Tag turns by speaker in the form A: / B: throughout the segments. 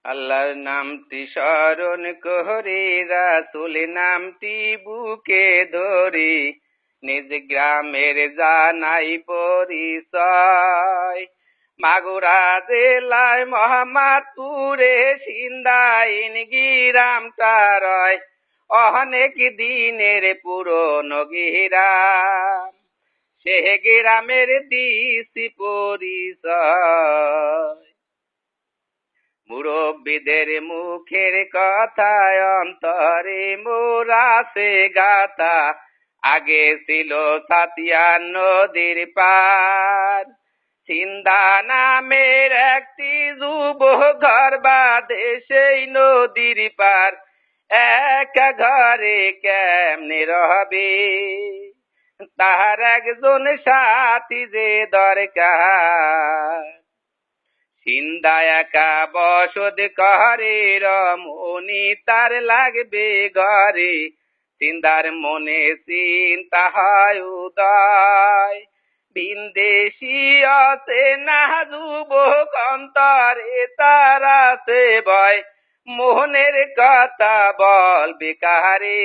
A: আল্লাহর নামটি স্মরণ করি, রাসূল নামটি বুকে ধরি, নিজ গ্রামের জানাই পরিচয়। মাগুরা জেলায় মোহাম্মদপুরে সিন্দাইন গিরামটা রয়, অনেক দিনের পুরনো গিরাম, সে গ্রামের দিছি পরিচয়। মুরব্বিদের মুখের কথায় অন্তরে মোরাছে গাথা, আগে ছিল সাতিয়া নদীর পার, সিন্দা নামের একটি যুব ঘর বাঁধে সেই নদীর পার, একা ঘরে কেমনে রবে, তাহার একজন সাথী যে দরকার। সিন্দা একা বসত করে, রমণী তার লাগবে ঘরে, সিন্দার মনে চিন্তা হয় উদয়, ভিনদেশি আছে না যুবক অন্তরে তার আছে ভয়, মোহনের কথা বলবে কাহারে,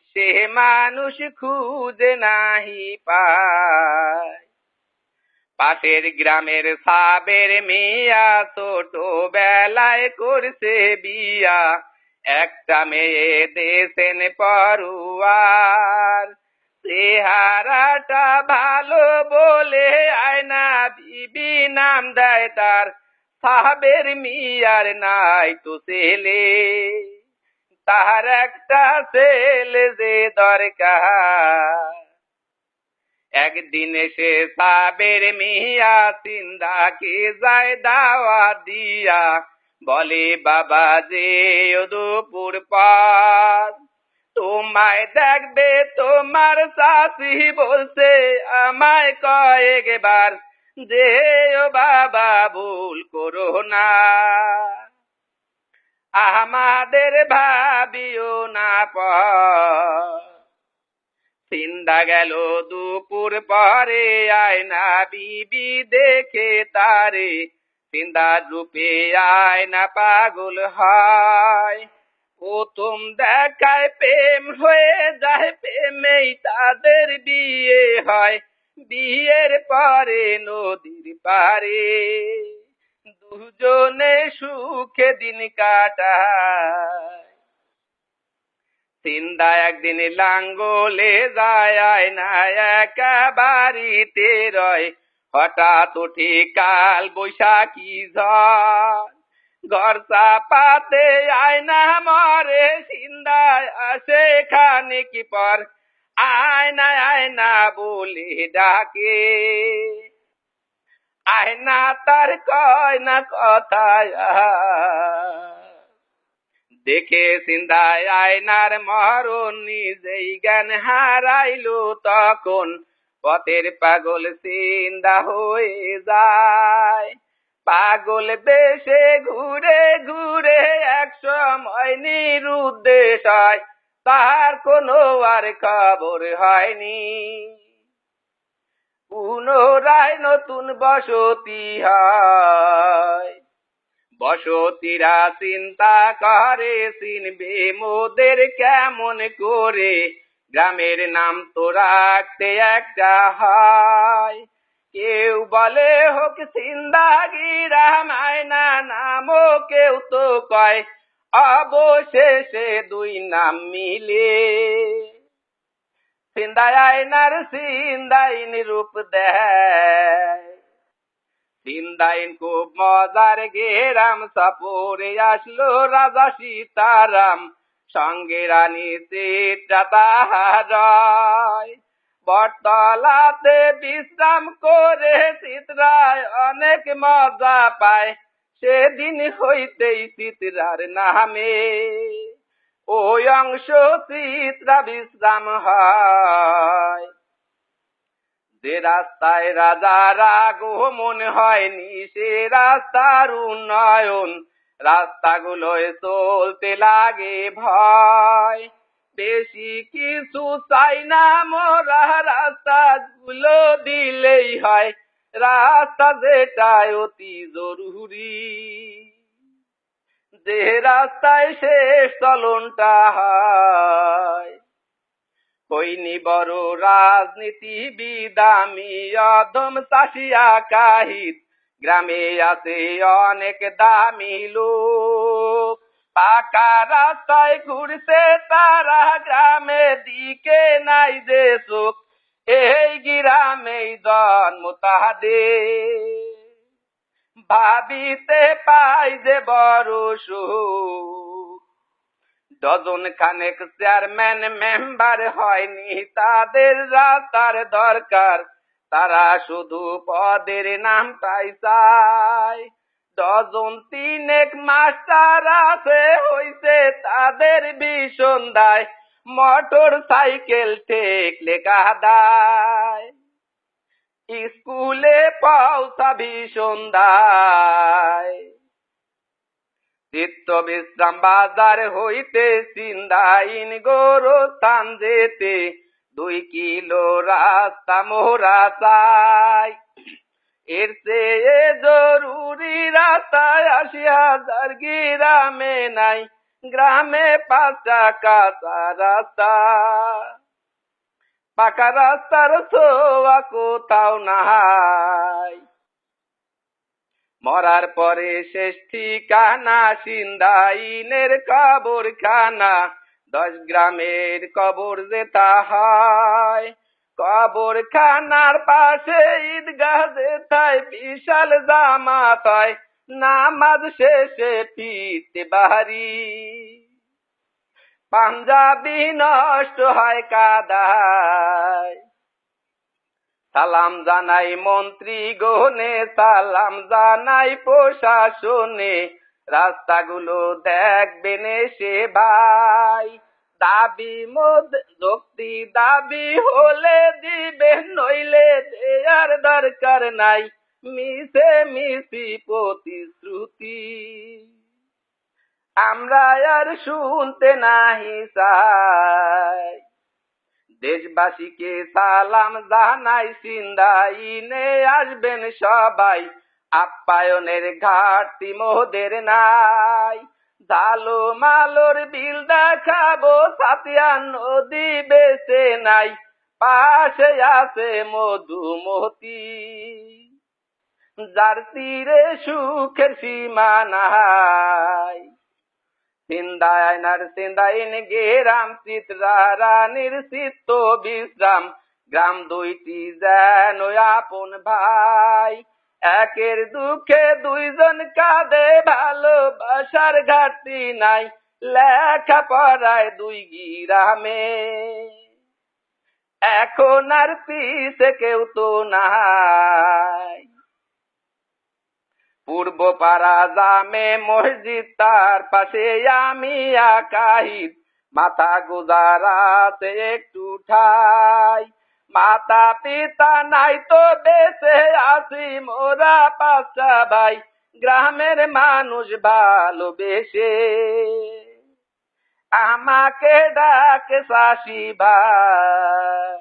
A: সে মানুষ খুঁজে নাহি পায়। পাশের গ্রামের সাবের মিয়া ছোট বেলায় করছে বিয়া, একটা মেয়ে দেশেন পড়ুয়ার, চেহারাটা ভালো বলে আয়না বিবি নাম দেয় তার, সাবের মিয়ার নাই তো ছেলে, তার একটা ছেলে যে দরকার। একদিন সে সাবের মিয়া সিন্দাকে যায় দাওয়া দিয়া, বলে বাবা যে দুপুর পর তোমায় দেখবে তোমার শাশি, বলছে আমায় কয়েকবার, যে ও বাবা ভুল করো না, আমাদের ভাবিও না পর। সিন্দা গেল দুপুর পরে, আয়না বিবি দেখে তারে, সিন্দা রূপে আয়না পাগল হয়, প্রথম দেখায় প্রেম হয়ে যায়, প্রেমেই তাদের বিয়ে হয়, বিয়ের পরে নদীর পারে দুজনে সুখে দিন কাটায়। সিন্দা একদিন লাঙ্গলে যায়, আয়না একা বাড়িতে রয়, হঠাৎ উঠে কাল বৈশাখী ঝড়, ঘর চাপাতে আয়না মরে, সিন্দা আসে খানিক পর, আয়না আয়না বলে ডাকে, আয়না তার কয় না কথা, দেখে সিন্দায় আয়নার মরণ, নিজেই জ্ঞান হারাইলো তখন, পথের পাগল সিন্দা হয়ে যায়, পাগল বেশে ঘুরে ঘুরে এক সময় নিরুদ্দেশ হয়, তার কোনো আর খবর হয়নি, পুনরায় নতুন বসতি হয়। বসতিরা চিন্তা করে চিনবে মোদের কেমন করে, গ্রামের নাম তো রাখতে একটা হয়, কেউ বলে হোক সিন্দাগিরা, মায়না নামও কেউ তো কয়, অবশেষে দুই নাম মিলে সিন্দায় আয়নার সিন্দাইন রূপ দেয়। সিন্দাইন খুব মজার গেরাম, সপরে আসলো রাজা সীতারাম, সঙ্গে রানী চিত্রা তাহার, বটতলাতে বিশ্রাম করে চিত্রায় অনেক মজা পায়, সেদিন হইতেই চিত্রার নামে ওই অংশ চিত্রা বিশ্রাম হয়। যে রাস্তায় রাজার আগমন হয়নি, সে রাস্তার উন্নয়ন, রাস্তাগুলোয় চলতে লাগে ভয়, বেশি কিছু চাই না মোরা, রাস্তাগুলো দিলেই হয়, রাস্তা যেটাই অতি জরুরি, যে রাস্তায় শেষ চলনটা হয়। হইনি বড় রাজনীতিবিদ আমি, অধম চাষিয়া কাহিত, গ্রামে আছে অনেক দামি লোক। পাকা রাস্তায় ঘুরছে তারা, গ্রামের দিকে নাই যে চোখ, এই গ্রামেই জন্ম তাহাদের। ভাবিতে পাই যে বড় সুখ, ডজন খানেক চেয়ারম্যান মেম্বার হয়নি তাদের রাস্তার দরকার, তারা শুধু পদের নামটাই চায়। ডজন তিনেক মাস্টার আছে হইছে তাদের ভীষণ দায়, মোটর সাইকেল ঠেকলে কাদায়। স্কুলে পৌঁছাবি সন্ধ্যায়, চিত্ত বিশ্রাম বাজার হইতে সিন্দাইন গোরস্থান যেতে 2 কিলো রাস্তা মোরা চাই। এর চেয়ে জরুরি রাস্তায় 80,000 গ্রামে নাই, গ্রামে 5টা কাঁচা রাস্তা। পাকা রাস্তার ছোঁয়া কোথাও নাই, মরার পরে শেষ ঠিকানা সিন্দাইনের কবরখানা। 10 গ্রামের কবর যেটা হয়, কবরখানার পাশে ঈদগাহ যেথায় বিশাল জামাত হয়, নামাজ শেষে ফিরতে বাড়ি, পাঞ্জাবি নষ্ট হয় কাদায়। সালাম জানাই মন্ত্রী গণে, সালাম জানাই প্রশাসনে, রাস্তাগুলো দেখবেন এসে ভাই। দাবি যুক্তি দাবি হলে দিবেন, নইলে দেয়ার দরকার নাই, মিছে মিছি প্রতিশ্রুতি আমরা আর শুনতে নাহি চাই। দেশবাসীকে সালাম জানাই, সিন্দাইনে আসবেন সবাই, আপ্যায়নের ঘাটতি মোদের নাই। জালো মালোর বিল দেখাবো, সাতিয়া নদী বেঁচে নাই, পাশে আছে মধুমতি, যার তীরে সুখের সীমা নাই। সিন্দাইন গেরাম চিত্রা রানীর চিত্ত বিশ্রাম, গ্রাম 2টি যেন আপন ভাই, একের দুঃখে 2জন কাঁদে, ভালোবাসার ঘাটতি নাই, লেখাপড়ায় 2 গ্রামে, এখন আর পিছে কেউ তো নাই। পূর্ব পাড়া জামে মসজিদ, তার পাশে আমি কাহিদ, মাথা গুজারাতে একটু ঠাই। মাতা পিতা নাই তো বেঁচে আছি মোরা 5টা ভাই, গ্রামের মানুষ ভালোবেসে আমাকে ডাকে চাষি ভাই।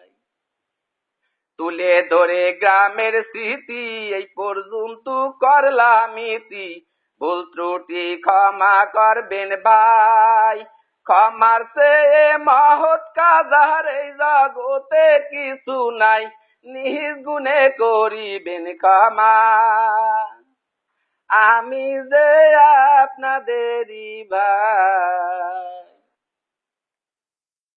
A: তুলে ধরে গ্রামের স্মৃতি এই পর্যন্ত করলাম ইতি, ভুল ত্রুটি ক্ষমা করবেন ভাই। ক্ষমার চেয়ে মহৎ কাজ আর এই জগতে কিছু নাই, নিজ গুণে করিবেন ক্ষমা, আমি যে আপনাদেরই ভাই।